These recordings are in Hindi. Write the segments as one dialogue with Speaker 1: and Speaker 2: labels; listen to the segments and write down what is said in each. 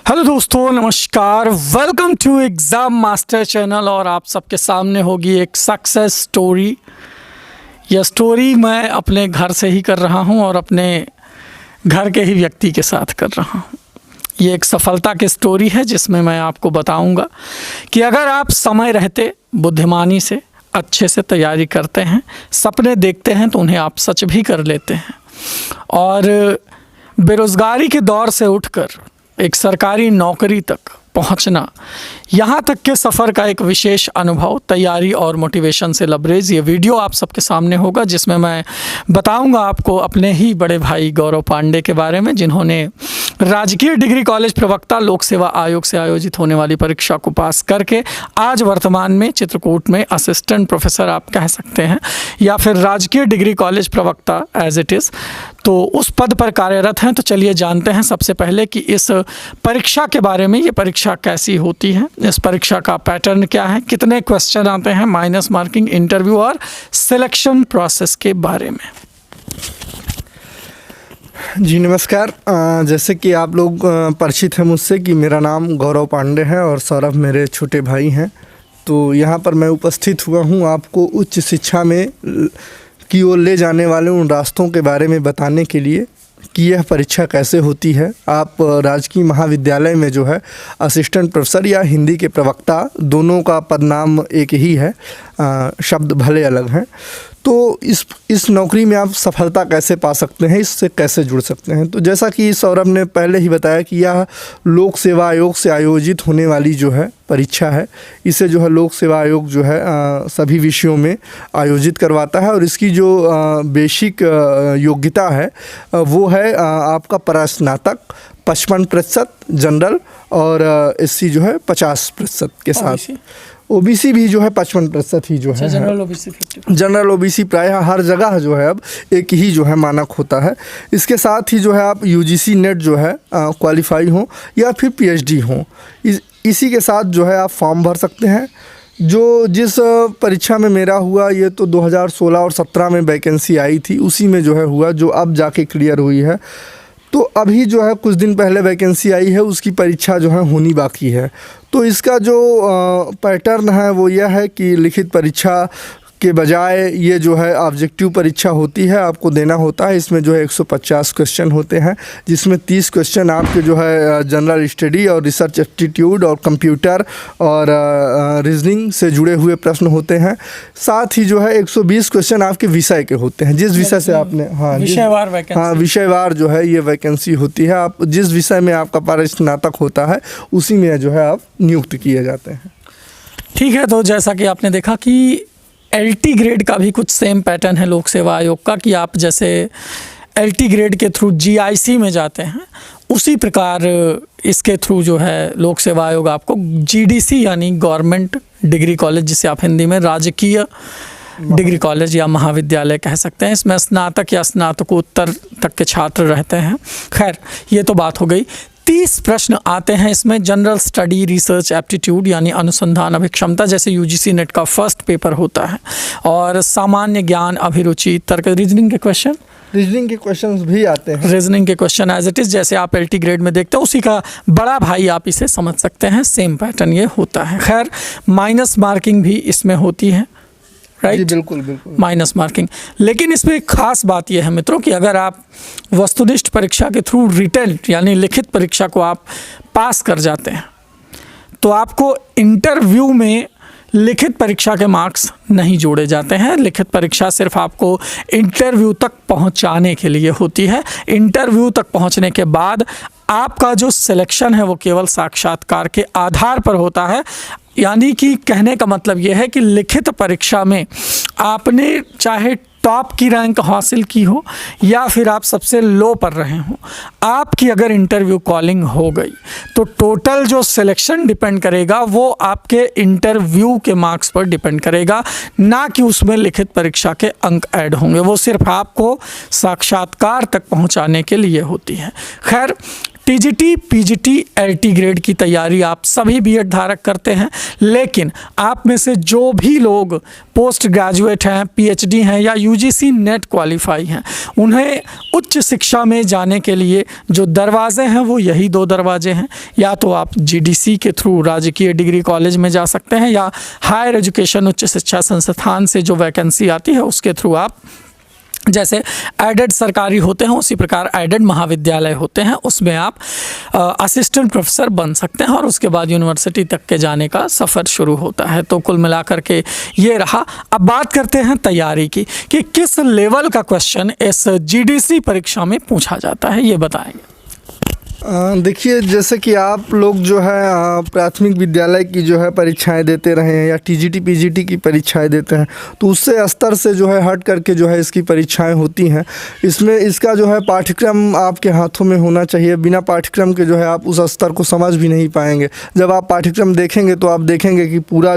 Speaker 1: हेलो दोस्तों, नमस्कार। Welcome to exam master channel. और आप सबके सामने होगी एक सक्सेस स्टोरी। यह स्टोरी मैं अपने घर से ही कर रहा हूं और अपने घर के ही व्यक्ति के साथ कर रहा हूं। ये एक सफलता की स्टोरी है जिसमें मैं आपको बताऊंगा कि अगर आप समय रहते बुद्धिमानी से अच्छे से तैयारी करते हैं, सपने देखते हैं, तो उन्हें आप सच भी कर लेते हैं। और बेरोज़गारी के दौर से उठकर एक सरकारी नौकरी तक पहुंचना, यहाँ तक के सफ़र का एक विशेष अनुभव, तैयारी और मोटिवेशन से लबरेज ये वीडियो आप सबके सामने होगा, जिसमें मैं बताऊंगा आपको अपने ही बड़े भाई गौरव पांडे के बारे में, जिन्होंने राजकीय डिग्री कॉलेज प्रवक्ता लोक सेवा आयोग से आयोजित होने वाली परीक्षा को पास करके आज वर्तमान में चित्रकूट में असिस्टेंट प्रोफेसर आप कह सकते हैं, या फिर राजकीय डिग्री कॉलेज प्रवक्ता एज इट इज़, तो उस पद पर कार्यरत हैं। तो चलिए जानते हैं सबसे पहले कि इस परीक्षा के बारे में। ये परीक्षा कैसी होती है, इस परीक्षा का पैटर्न क्या है, कितने क्वेश्चन आते हैं, माइनस मार्किंग, इंटरव्यू और सिलेक्शन प्रोसेस के बारे में।
Speaker 2: जी नमस्कार। जैसे कि आप लोग परिचित हैं मुझसे कि मेरा नाम गौरव पांडे है और सौरभ मेरे छोटे भाई हैं। तो यहाँ पर मैं उपस्थित हुआ हूँ आपको उच्च शिक्षा में की ओर ले जाने वाले उन रास्तों के बारे में बताने के लिए कि यह परीक्षा कैसे होती है। आप राजकीय महाविद्यालय में जो है असिस्टेंट प्रोफेसर या हिंदी के प्रवक्ता, दोनों का पदनाम एक ही है, शब्द भले अलग हैं। तो इस नौकरी में आप सफलता कैसे पा सकते हैं, इससे कैसे जुड़ सकते हैं। तो जैसा कि सौरभ ने पहले ही बताया कि यह लोक सेवा आयोग से आयोजित होने वाली जो है परीक्षा है। इसे जो है लोक सेवा आयोग जो है सभी विषयों में आयोजित करवाता है। और इसकी जो बेसिक योग्यता है वो है आपका परास्नातक 55%, जनरल और एससी जो है 50% के साथ। ओबीसी भी जो है 55% ही जो है। जनरल ओबीसी प्रायः हर जगह जो है अब एक ही जो है मानक होता है। इसके साथ ही जो है आप यूजीसी नेट जो है क्वालिफाई हो या फिर पीएचडी हो, इसी के साथ जो है आप फॉर्म भर सकते हैं। जिस परीक्षा में मेरा हुआ, ये तो 2016 और 17 में वैकेंसी आई थी, उसी में जो है हुआ, जो अब जाके क्लियर हुई है। तो अभी जो है कुछ दिन पहले वैकेंसी आई है, उसकी परीक्षा जो है होनी बाकी है। तो इसका जो पैटर्न है वो यह है कि लिखित परीक्षा के बजाय ये जो है ऑब्जेक्टिव परीक्षा होती है, आपको देना होता है। इसमें जो है 150 क्वेश्चन होते हैं, जिसमें 30 क्वेश्चन आपके जो है जनरल स्टडी और रिसर्च एप्टीट्यूड और कंप्यूटर और रीजनिंग से जुड़े हुए प्रश्न होते हैं। साथ ही जो है 120 क्वेश्चन आपके विषय के होते हैं, जिस विषय से आपने विषयवार जो है ये वैकेंसी होती है। आप जिस विषय में आपका परास्नातक होता है उसी में जो है आप नियुक्त किए जाते हैं।
Speaker 1: ठीक है, तो जैसा कि आपने देखा कि एलटी ग्रेड का भी कुछ सेम पैटर्न है लोक सेवा आयोग का, कि आप जैसे एलटी ग्रेड के थ्रू जीआईसी में जाते हैं, उसी प्रकार इसके थ्रू जो है लोक सेवा आयोग आपको जीडीसी यानी गवर्नमेंट डिग्री कॉलेज, जिसे आप हिंदी में राजकीय डिग्री कॉलेज या महाविद्यालय कह सकते हैं, इसमें स्नातक या स्नातकोत्तर तक के छात्र रहते हैं। खैर, ये तो बात हो गई। 30 प्रश्न आते हैं इसमें। जनरल स्टडी, रिसर्च एप्टीट्यूड यानी अनुसंधान अभिक्षमता, जैसे यूजीसी नेट का फर्स्ट पेपर होता है, और सामान्य ज्ञान, अभिरुचि, तर्क, रीजनिंग के क्वेश्चन भी आते हैं। रीजनिंग के क्वेश्चन एज इट इज़, जैसे आप एलटी ग्रेड में देखते हैं, उसी का बड़ा भाई आप इसे समझ सकते हैं। सेम पैटर्न ये होता है। खैर, माइनस मार्किंग भी इसमें होती है, राइट?
Speaker 2: बिल्कुल
Speaker 1: माइनस मार्किंग। लेकिन इसमें एक खास बात यह है मित्रों कि अगर आप वस्तुनिष्ठ परीक्षा के थ्रू रिटन यानी लिखित परीक्षा को आप पास कर जाते हैं, तो आपको इंटरव्यू में लिखित परीक्षा के मार्क्स नहीं जोड़े जाते हैं। लिखित परीक्षा सिर्फ आपको इंटरव्यू तक पहुंचाने के लिए होती है। इंटरव्यू तक पहुंचने के बाद आपका जो सिलेक्शन है वो केवल साक्षात्कार के आधार पर होता है। यानी कि कहने का मतलब ये है कि लिखित परीक्षा में आपने चाहे टॉप की रैंक हासिल की हो या फिर आप सबसे लो पर रहे हों, आपकी अगर इंटरव्यू कॉलिंग हो गई तो टोटल जो सिलेक्शन डिपेंड करेगा वो आपके इंटरव्यू के मार्क्स पर डिपेंड करेगा, ना कि उसमें लिखित परीक्षा के अंक ऐड होंगे। वो सिर्फ आपको साक्षात्कार तक पहुंचाने के लिए होती है। खैर, टीजीटी, पीजीटी, एलटी ग्रेड की तैयारी आप सभी बीएड धारक करते हैं, लेकिन आप में से जो भी लोग पोस्ट ग्रेजुएट हैं, पीएचडी हैं या यूजीसी नेट क्वालिफाई हैं, उन्हें उच्च शिक्षा में जाने के लिए जो दरवाजे हैं वो यही 2 दरवाजे हैं। या तो आप जीडीसी के थ्रू राजकीय डिग्री कॉलेज में जा सकते हैं, या हायर एजुकेशन उच्च शिक्षा संस्थान से जो वैकेंसी आती है उसके थ्रू आप, जैसे एडेड सरकारी होते हैं उसी प्रकार एडेड महाविद्यालय होते हैं, उसमें आप असिस्टेंट प्रोफेसर बन सकते हैं और उसके बाद यूनिवर्सिटी तक के जाने का सफ़र शुरू होता है। तो कुल मिलाकर के ये रहा। अब बात करते हैं तैयारी की कि किस लेवल का क्वेश्चन इस जीडीसी परीक्षा में पूछा जाता है, ये बताएंगे।
Speaker 2: देखिए, जैसे कि आप लोग जो है प्राथमिक विद्यालय की जो है परीक्षाएं देते रहे हैं या टीजीटी पीजीटी की परीक्षाएं देते हैं, तो उससे स्तर से जो है हट करके जो है इसकी परीक्षाएं होती हैं। इसमें इसका जो है पाठ्यक्रम आपके हाथों में होना चाहिए। बिना पाठ्यक्रम के जो है आप उस स्तर को समझ भी नहीं पाएंगे। जब आप पाठ्यक्रम देखेंगे तो आप देखेंगे कि पूरा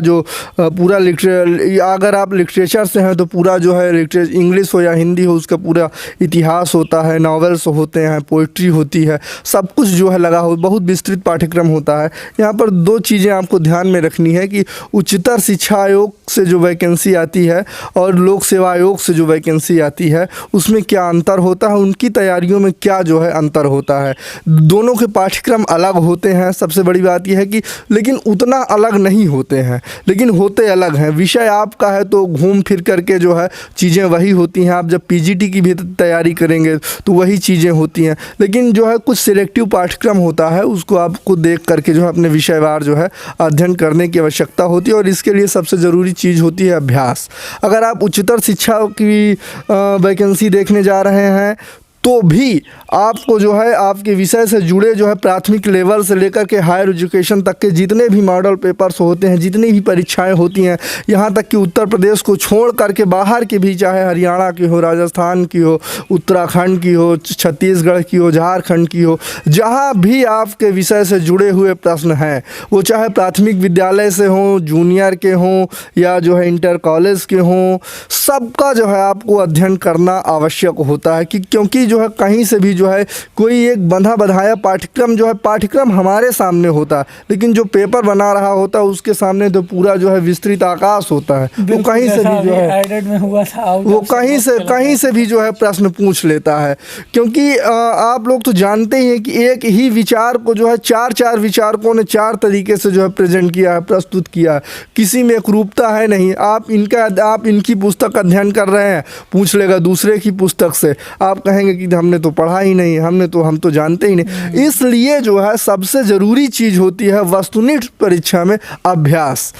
Speaker 2: अगर आप लिटरेचर से हैं तो पूरा जो है इंग्लिश हो या हिंदी हो, उसका पूरा इतिहास होता है, नॉवेल्स होते हैं, पोइट्री होती है, सब कुछ जो है लगा हो, बहुत विस्तृत पाठ्यक्रम होता है। यहाँ पर 2 चीज़ें आपको ध्यान में रखनी है कि उच्चतर शिक्षा आयोग से जो वैकेंसी आती है और लोक सेवा आयोग से जो वैकेंसी आती है उसमें क्या अंतर होता है, उनकी तैयारियों में क्या जो है अंतर होता है। दोनों के पाठ्यक्रम अलग होते हैं, सबसे बड़ी बात यह है कि, लेकिन उतना अलग नहीं होते हैं, लेकिन होते अलग हैं। विषय आपका है तो घूम फिर करके जो है चीज़ें वही होती हैं। आप जब पीजीटी की भी तैयारी करेंगे तो वही चीज़ें होती हैं, लेकिन जो है कुछ सिलेक्टिव पाठ्यक्रम होता है, उसको आपको देख करके जो है अपने विषयवार जो है अध्ययन करने की आवश्यकता होती है। और इसके लिए सबसे ज़रूरी चीज़ होती है अभ्यास। अगर आप उच्चतर शिक्षा की वैकेंसी देखने जा रहे हैं तो भी आपको जो है आपके विषय से जुड़े जो है प्राथमिक लेवल से लेकर के हायर एजुकेशन तक के जितने भी मॉडल पेपर्स होते हैं, जितनी भी परीक्षाएं होती हैं, यहाँ तक कि उत्तर प्रदेश को छोड़ करके बाहर के भी, चाहे हरियाणा की हो, राजस्थान की हो, उत्तराखंड की हो, छत्तीसगढ़ की हो, झारखंड की हो, जहाँ भी आपके विषय से जुड़े हुए प्रश्न हैं, वो चाहे प्राथमिक विद्यालय से हों, जूनियर के हों या जो है इंटर कॉलेज के हों, सबका जो है आपको अध्ययन करना आवश्यक होता है। क्योंकि जो है कहीं से भी जो है कोई एक बंधा बधाया पाठ्यक्रम जो है, पाठ्यक्रम हमारे सामने होता है, लेकिन जो पेपर बना रहा होता है उसके सामने तो पूरा जो है विस्तृत आकाश होता है। वो कहीं से भी जो है
Speaker 1: एडेड में हुआ था,
Speaker 2: वो कहीं से भी जो है प्रश्न पूछ लेता है। क्योंकि आप लोग तो जानते ही हैं कि एक ही विचार को जो है 4 विचारकों ने 4 तरीके से जो है प्रेजेंट किया है, प्रस्तुत किया है। किसी में एकरूपता है नहीं। आप इनकी पुस्तक अध्ययन कर रहे हैं, पूछ लेगा दूसरे की पुस्तक से, आप कहेंगे कि हमने तो पढ़ा ही नहीं, हम तो जानते ही नहीं। इसलिए जो है सबसे ज़रूरी चीज़ होती है वस्तुनिष्ठ परीक्षा में अभ्यास।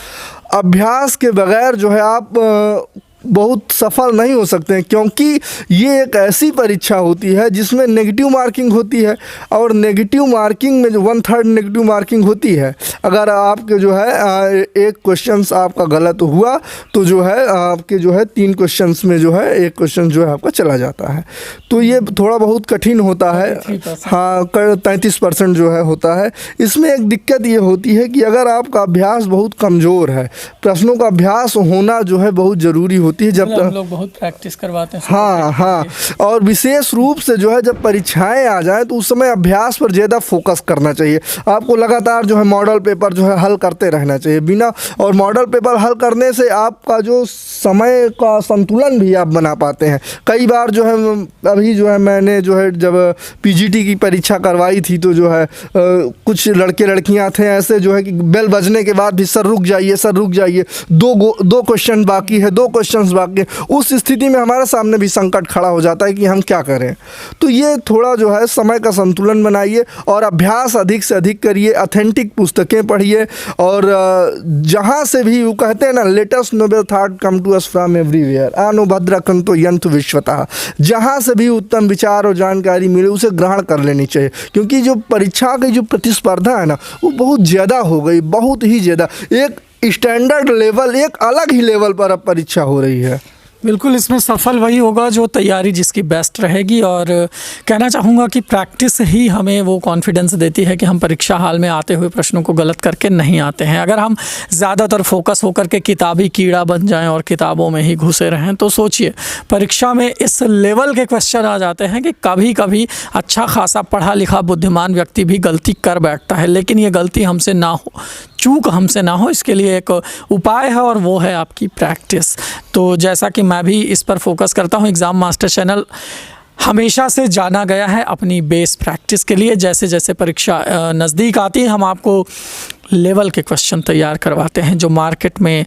Speaker 2: अभ्यास के बगैर जो है आप बहुत सफल नहीं हो सकते हैं, क्योंकि ये एक ऐसी परीक्षा होती है जिसमें नेगेटिव मार्किंग होती है। और नेगेटिव मार्किंग में जो 1/3 नेगेटिव मार्किंग होती है, अगर आपके जो है एक क्वेश्चंस आपका गलत हुआ तो जो है आपके जो है 3 क्वेश्चंस में जो है एक क्वेश्चन जो है आपका चला जाता है। तो ये थोड़ा बहुत कठिन होता है। हाँ, 33% जो है होता है। इसमें एक दिक्कत ये होती है कि अगर आपका अभ्यास बहुत कमज़ोर है, प्रश्नों का अभ्यास होना जो है बहुत ज़रूरी होती है। जब
Speaker 1: हम लोग बहुत प्रैक्टिस करवाते हैं।
Speaker 2: हाँ, और विशेष रूप से जो है जब परीक्षाएं आ जाएं तो उस समय अभ्यास पर ज़्यादा फोकस करना चाहिए। आपको लगातार जो है मॉडल पेपर जो है हल करते रहना चाहिए। और मॉडल पेपर हल करने से आपका जो समय का संतुलन भी आप बना पाते हैं। कई बार जो है अभी जो है मैंने जो है जब पीजीटी की परीक्षा करवाई थी तो जो है कुछ लड़के लड़कियां थे ऐसे जो है कि बेल बजने के बाद भी सर रुक जाइए, 2 क्वेश्चन बाकी है, 2 क्वेश्चन बाकी। उस स्थिति में हमारे सामने भी संकट खड़ा हो जाता है कि हम क्या करें। तो ये थोड़ा जो है समय का संतुलन बनाइए और अभ्यास अधिक से अधिक करिए, ऑथेंटिक पुस्तकें पढ़िए। और जहाँ से भी वो कहते हैं ना, latest noble thought come to us from everywhere, आनो भद्रकंतो यंतु विश्वतः। जहाँ से भी उत्तम विचार और जानकारी मिले उसे ग्रहण कर लेनी चाहिए। क्योंकि जो परीक्षा की जो प्रतिस्पर्धा है ना, वो बहुत ज़्यादा हो गई, बहुत ही ज़्यादा। एक स्टैंडर्ड लेवल, एक अलग ही लेवल पर अब परीक्षा हो रही है।
Speaker 1: बिल्कुल, इसमें सफल वही होगा जो तैयारी जिसकी बेस्ट रहेगी। और कहना चाहूँगा कि प्रैक्टिस ही हमें वो कॉन्फिडेंस देती है कि हम परीक्षा हाल में आते हुए प्रश्नों को गलत करके नहीं आते हैं। अगर हम ज़्यादातर फोकस होकर के किताबी कीड़ा बन जाएं और किताबों में ही घुसे रहें तो सोचिए, परीक्षा में इस लेवल के क्वेश्चन आ जाते हैं कि कभी कभी अच्छा खासा पढ़ा लिखा बुद्धिमान व्यक्ति भी गलती कर बैठता है। लेकिन ये गलती हमसे ना हो, चूक हमसे ना हो, इसके लिए एक उपाय है और वो है आपकी प्रैक्टिस। तो जैसा कि मैं भी इस पर फोकस करता हूँ, एग्ज़ाम मास्टर चैनल हमेशा से जाना गया है अपनी बेस प्रैक्टिस के लिए। जैसे जैसे परीक्षा नज़दीक आती है हम आपको लेवल के क्वेश्चन तैयार करवाते हैं जो मार्केट में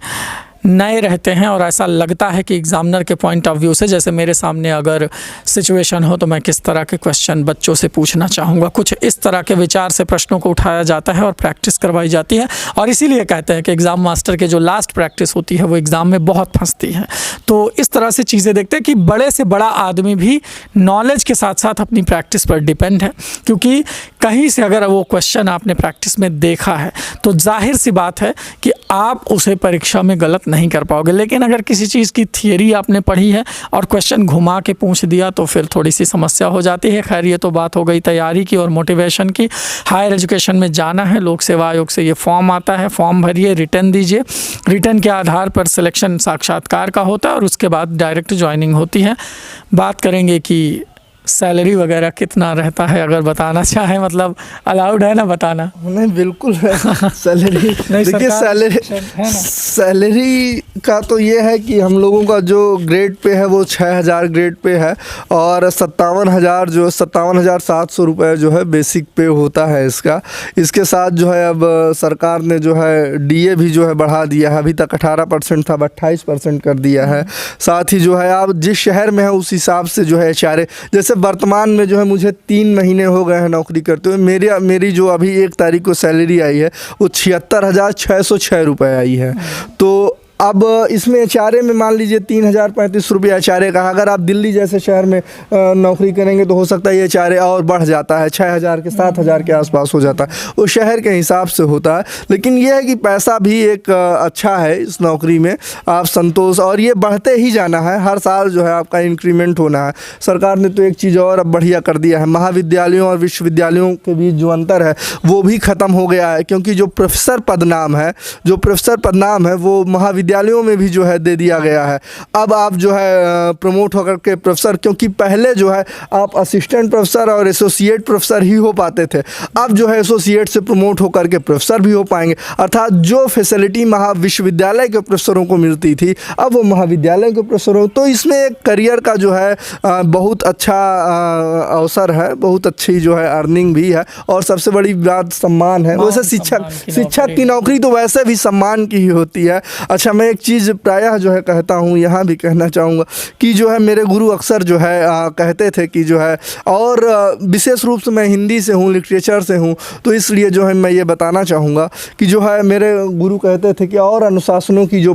Speaker 1: नए रहते हैं। और ऐसा लगता है कि एग्ज़ामिनर के पॉइंट ऑफ व्यू से, जैसे मेरे सामने अगर सिचुएशन हो तो मैं किस तरह के क्वेश्चन बच्चों से पूछना चाहूँगा, कुछ इस तरह के विचार से प्रश्नों को उठाया जाता है और प्रैक्टिस करवाई जाती है। और इसीलिए कहते हैं कि एग्ज़ाम मास्टर के जो लास्ट प्रैक्टिस होती है वो एग्ज़ाम में बहुत फंसती है। तो इस तरह से चीज़ें देखते हैं कि बड़े से बड़ा आदमी भी नॉलेज के साथ साथ अपनी प्रैक्टिस पर डिपेंड है, क्योंकि कहीं से अगर वो क्वेश्चन आपने प्रैक्टिस में देखा है तो जाहिर सी बात है कि आप उसे परीक्षा में गलत नहीं कर पाओगे। लेकिन अगर किसी चीज़ की थियरी आपने पढ़ी है और क्वेश्चन घुमा के पूछ दिया तो फिर थोड़ी सी समस्या हो जाती है। खैर, ये तो बात हो गई तैयारी की और मोटिवेशन की। हायर एजुकेशन में जाना है, लोक सेवा आयोग से ये फॉर्म आता है, फॉर्म भरिए, रिटर्न दीजिए। रिटर्न के आधार पर सिलेक्शन साक्षात्कार का होता है और उसके बाद डायरेक्ट ज्वाइनिंग होती है। बात करेंगे कि सैलरी वगैरह कितना रहता है, अगर बताना चाहें, मतलब अलाउड है ना बताना?
Speaker 2: नहीं, बिल्कुल है। सैलरी देखिए, सैलरी का तो ये है कि हम लोगों का जो ग्रेड पे है वो 6000 ग्रेड पे है और 57,700 रुपये जो है बेसिक पे होता है इसका। इसके साथ जो है अब सरकार ने जो है डीए भी जो है बढ़ा दिया है। अभी तक 18% था, अब 28% कर दिया है। साथ ही जो है आप जिस शहर में है उस हिसाब से जो है एचआरए, जैसे वर्तमान में जो है मुझे 3 महीने हो गए हैं नौकरी करते हुए, मेरी जो अभी 1 तारीख को सैलरी आई है वो 76,606 रुपये आई है। तो अब इसमें एचआरए में मान लीजिए 3,035 रुपये एचआरए का। अगर आप दिल्ली जैसे शहर में नौकरी करेंगे तो हो सकता है ये एचआरए और बढ़ जाता है, 6,000 के 7,000 के आसपास हो जाता है। वो शहर के हिसाब से होता है। लेकिन ये है कि पैसा भी एक अच्छा है इस नौकरी में, आप संतोष, और ये बढ़ते ही जाना है। हर साल जो है आपका इंक्रीमेंट होना है। सरकार ने तो एक चीज़ और अब बढ़िया कर दिया है, महाविद्यालयों और विश्वविद्यालयों के बीच जो अंतर है वो भी ख़त्म हो गया है। क्योंकि जो प्रोफेसर पदनाम है वो महाविद्यालयों में भी जो है दे दिया गया है। अब आप जो है प्रमोट होकर के प्रोफेसर, क्योंकि पहले जो है आप असिस्टेंट प्रोफेसर और एसोसिएट प्रोफेसर ही हो पाते थे, अब जो है एसोसिएट से प्रमोट होकर के प्रोफेसर भी हो पाएंगे। अर्थात जो फैसिलिटी विश्वविद्यालय के प्रोफेसरों को मिलती थी अब वो महाविद्यालय के प्रोफेसरों। तो इसमें एक करियर का जो है बहुत अच्छा अवसर है, बहुत अच्छी जो है अर्निंग भी है और सबसे बड़ी बात सम्मान है। वैसे शिक्षक की नौकरी तो वैसे भी सम्मान की ही होती है। अच्छा, मैं एक चीज़ प्रायः जो है कहता हूँ, यहाँ भी कहना चाहूँगा कि जो है मेरे गुरु अक्सर जो है कहते थे कि जो है, और विशेष रूप से मैं हिंदी से हूँ, लिटरेचर से हूँ, तो इसलिए जो है मैं ये बताना चाहूँगा कि जो है मेरे गुरु कहते थे कि और अनुशासनों की जो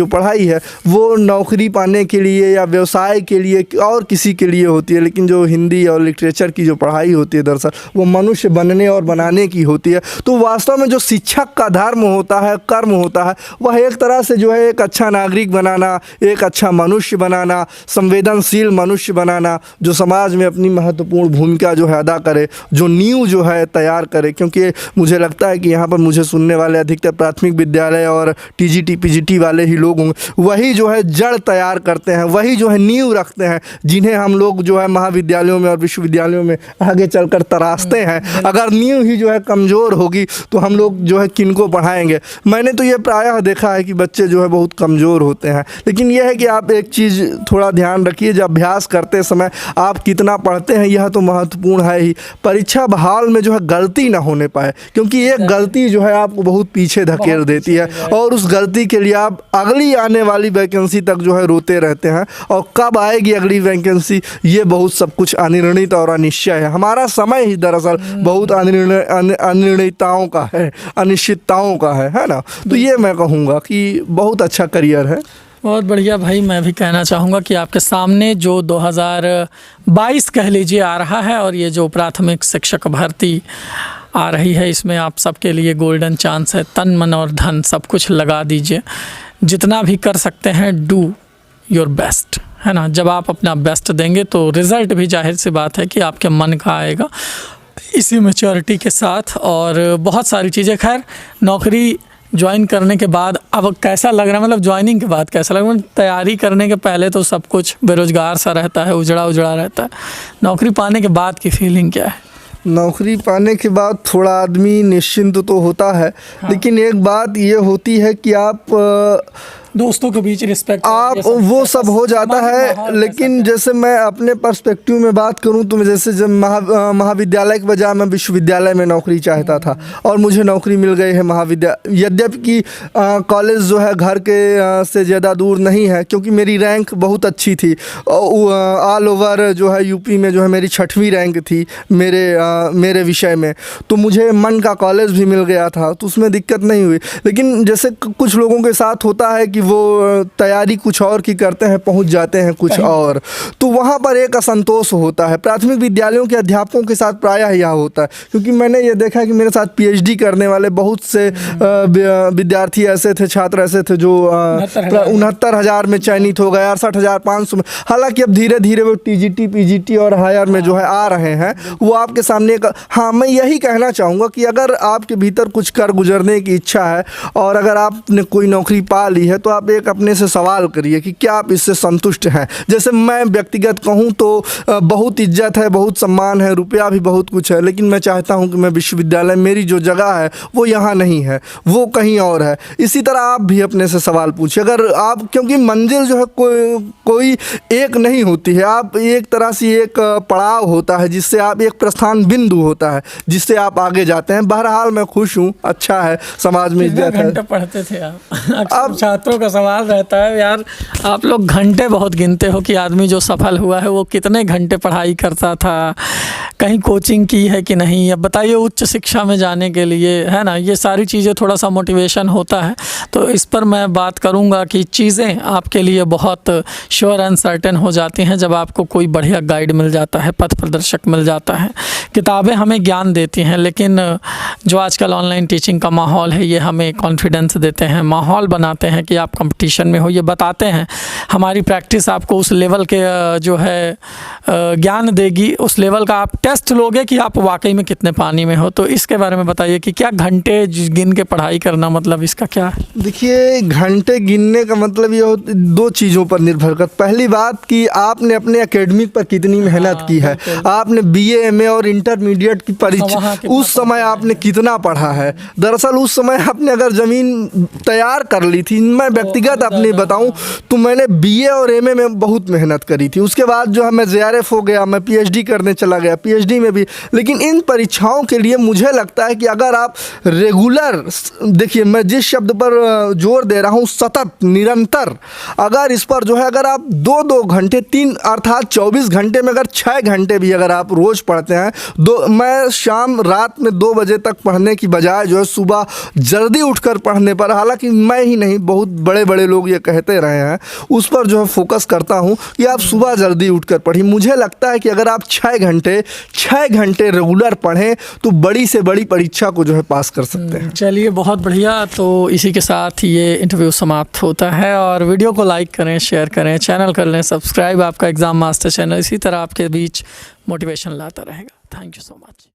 Speaker 2: पढ़ाई है वो नौकरी पाने के लिए या व्यवसाय के लिए और किसी के लिए होती है, लेकिन जो हिंदी और लिटरेचर की जो पढ़ाई होती है दरअसल वो मनुष्य बनने और बनाने की होती है। तो वास्तव में जो शिक्षक का धर्म होता है, कर्म होता है, वह एक तरह से जो है एक अच्छा नागरिक बनाना, एक अच्छा मनुष्य बनाना, संवेदनशील मनुष्य बनाना, जो समाज में अपनी महत्वपूर्ण भूमिका जो है अदा करे, जो नींव जो है तैयार करे। क्योंकि मुझे लगता है कि यहाँ पर मुझे सुनने वाले अधिकतर प्राथमिक विद्यालय और टीजीटी पीजीटी वाले ही लोग होंगे, वही जो है जड़ तैयार करते हैं, वही जो है नींव रखते हैं, जिन्हें हम लोग जो है महाविद्यालयों में और विश्वविद्यालयों में आगे चलकर तराशते हैं। अगर नींव ही जो है कमज़ोर होगी तो हम लोग जो है किनको पढ़ाएंगे। मैंने तो ये प्रायः देखा है कि बच्चे जो है बहुत कमज़ोर होते हैं। लेकिन यह है कि आप एक चीज़ थोड़ा ध्यान रखिए, जब अभ्यास करते समय आप कितना पढ़ते हैं यह तो महत्वपूर्ण है ही, परीक्षा हाल में जो है गलती ना होने पाए, क्योंकि एक गलती जो है आपको बहुत पीछे धकेल देती है और उस गलती के लिए आप अगली आने वाली वैकेंसी तक जो है रोते रहते हैं। और कब आएगी अगली वैकेंसी ये बहुत सब कुछ अनिर्णित और अनिश्चय है। हमारा समय ही दरअसल बहुत अनिर्णितताओं का है, अनिश्चितताओं का है ना। तो ये मैं कहूँगा कि बहुत अच्छा करियर है।
Speaker 1: बहुत बढ़िया भाई, मैं भी कहना चाहूँगा कि आपके सामने जो 2022 कह लीजिए आ रहा है और ये जो प्राथमिक शिक्षक भर्ती आ रही है, इसमें आप सबके लिए गोल्डन चांस है। तन मन और धन सब कुछ लगा दीजिए, जितना भी कर सकते हैं डू योर बेस्ट, है ना। जब आप अपना बेस्ट देंगे तो रिज़ल्ट भी जाहिर सी बात है कि आपके मन का आएगा, इसी मैच्योरिटी के साथ। और बहुत सारी चीज़ें, खैर नौकरी ज्वाइन करने के बाद अब कैसा लग रहा है, मतलब ज्वाइनिंग के बाद कैसा लग रहा है? तैयारी करने के पहले तो सब कुछ बेरोज़गार सा रहता है, उजड़ा उजड़ा रहता है। नौकरी पाने के बाद की फीलिंग क्या है?
Speaker 2: नौकरी पाने के बाद थोड़ा आदमी निश्चिंत तो होता है, लेकिन एक बात ये होती है कि आप
Speaker 1: दोस्तों के बीच रिस्पेक्ट
Speaker 2: आप वो सब हो जाता है। लेकिन जैसे मैं अपने पर्सपेक्टिव में बात करूं तो मैं जैसे जब महाविद्यालय के बजाय मैं विश्वविद्यालय में नौकरी चाहता था और मुझे नौकरी मिल गई है महाविद्यालय। यद्यपि कि कॉलेज जो है घर के से ज़्यादा दूर नहीं है, क्योंकि मेरी रैंक बहुत अच्छी थी। ऑल ओवर जो है यूपी में जो है मेरी 6वीं रैंक थी मेरे विषय में, तो मुझे मन का कॉलेज भी मिल गया था, तो उसमें दिक्कत नहीं हुई। लेकिन जैसे कुछ लोगों के साथ होता है कि वो तैयारी कुछ और की करते हैं, पहुंच जाते हैं कुछ और, तो वहाँ पर एक असंतोष होता है। प्राथमिक विद्यालयों के अध्यापकों के साथ प्रायः यह होता है, क्योंकि मैंने ये देखा कि मेरे साथ पीएचडी करने वाले बहुत से विद्यार्थी ऐसे थे, छात्र ऐसे थे जो 69,000 में चयनित हो गए, 68,500 में। हालांकि अब धीरे धीरे वो टीजीटी पीजीटी और हायर में जो है आ रहे हैं, वो आपके सामने हाँ, मैं यही कहना चाहूँगा कि अगर आपके भीतर कुछ कर गुजरने की इच्छा है और अगर आपने कोई नौकरी पा ली है, तो आप एक अपने से सवाल करिए कि क्या आप इससे संतुष्ट हैं। जैसे मैं व्यक्तिगत कहूँ तो बहुत इज्जत है, बहुत सम्मान है, रुपया भी बहुत कुछ है, लेकिन मैं चाहता हूँ कि मैं विश्वविद्यालय, मेरी जो जगह है वो यहाँ नहीं है, वो कहीं और है। इसी तरह आप भी अपने से सवाल पूछिए। अगर आप, क्योंकि मंजिल जो है कोई एक नहीं होती है, आप एक तरह से एक पड़ाव होता है जिससे आप एक प्रस्थान बिंदु होता है जिससे आप आगे जाते हैं। बहरहाल मैं खुश हूँ, अच्छा है, समाज में इज्जत है।
Speaker 1: घंटे पढ़ते थे आप? अब छात्रों का सवाल रहता है यार, आप लोग घंटे बहुत गिनते हो कि आदमी जो सफल हुआ है वो कितने घंटे पढ़ाई करता था, कहीं कोचिंग की है कि नहीं। अब बताइए, उच्च शिक्षा में जाने के लिए, है ना, ये सारी चीज़ें थोड़ा सा मोटिवेशन होता है। तो इस पर मैं बात करूँगा कि चीज़ें आपके लिए बहुत श्योर एंड सर्टेन हो जाती हैं जब आपको कोई बढ़िया गाइड मिल जाता है, पथ प्रदर्शक मिल जाता है। किताबें हमें ज्ञान देती हैं, लेकिन जो आजकल ऑनलाइन टीचिंग का माहौल है, ये हमें कॉन्फिडेंस देते हैं, माहौल बनाते हैं कि आप कंपटीशन में हो, ये बताते हैं। हमारी प्रैक्टिस आपको उस लेवल के जो है ज्ञान देगी, उस लेवल का आप टेस्ट लोगे कि आप वाकई में कितने पानी में हो। तो इसके बारे में बताइए कि क्या घंटे गिन के पढ़ाई करना, मतलब इसका क्या है?
Speaker 2: देखिए, घंटे गिनने का मतलब ये दो चीज़ों पर निर्भर कर। पहली बात कि आपने अपने एकेडमिक पर कितनी मेहनत की है, आपने बीए एमए और इंटरमीडिएट की परीक्षा उस समय आपने कितना पढ़ा है। दरअसल उस समय आपने अगर ज़मीन तैयार कर ली थी, मैं व्यक्तिगत अपनी बताऊं तो मैंने बीए और एमए में बहुत मेहनत करी थी। उसके बाद जो है मैं जेआरएफ हो गया, मैं पीएचडी करने चला गया, पीएचडी में भी। लेकिन इन परीक्षाओं के लिए मुझे लगता है कि अगर आप रेगुलर, देखिए मैं जिस शब्द पर जोर दे रहा हूँ, सतत, निरंतर, अगर इस पर जो है अगर आप 2-2 घंटे, 3 अर्थात 24 घंटे में अगर 6 घंटे भी अगर आप रोज़ पढ़ते हैं, मैं शाम रात में 2 बजे तक पढ़ने की बजाय जो है सुबह जल्दी उठकर पढ़ने पर, हालांकि मैं ही नहीं, बहुत बड़े बड़े लोग ये कहते रहे हैं, उस पर जो है फोकस करता हूँ कि आप सुबह जल्दी उठकर पढ़िए। मुझे लगता है कि अगर आप 6 घंटे रेगुलर पढ़ें तो बड़ी से बड़ी परीक्षा को जो है पास कर सकते हैं।
Speaker 1: चलिए, बहुत बढ़िया। तो इसी के साथ ये इंटरव्यू समाप्त होता है। और वीडियो को लाइक करें, शेयर करें, चैनल कर लें सब्सक्राइब, आपका एग्ज़ाम मास्टर चैनल इसी तरह आपके बीच मोटिवेशन लाता रहेगा। Thank you so much.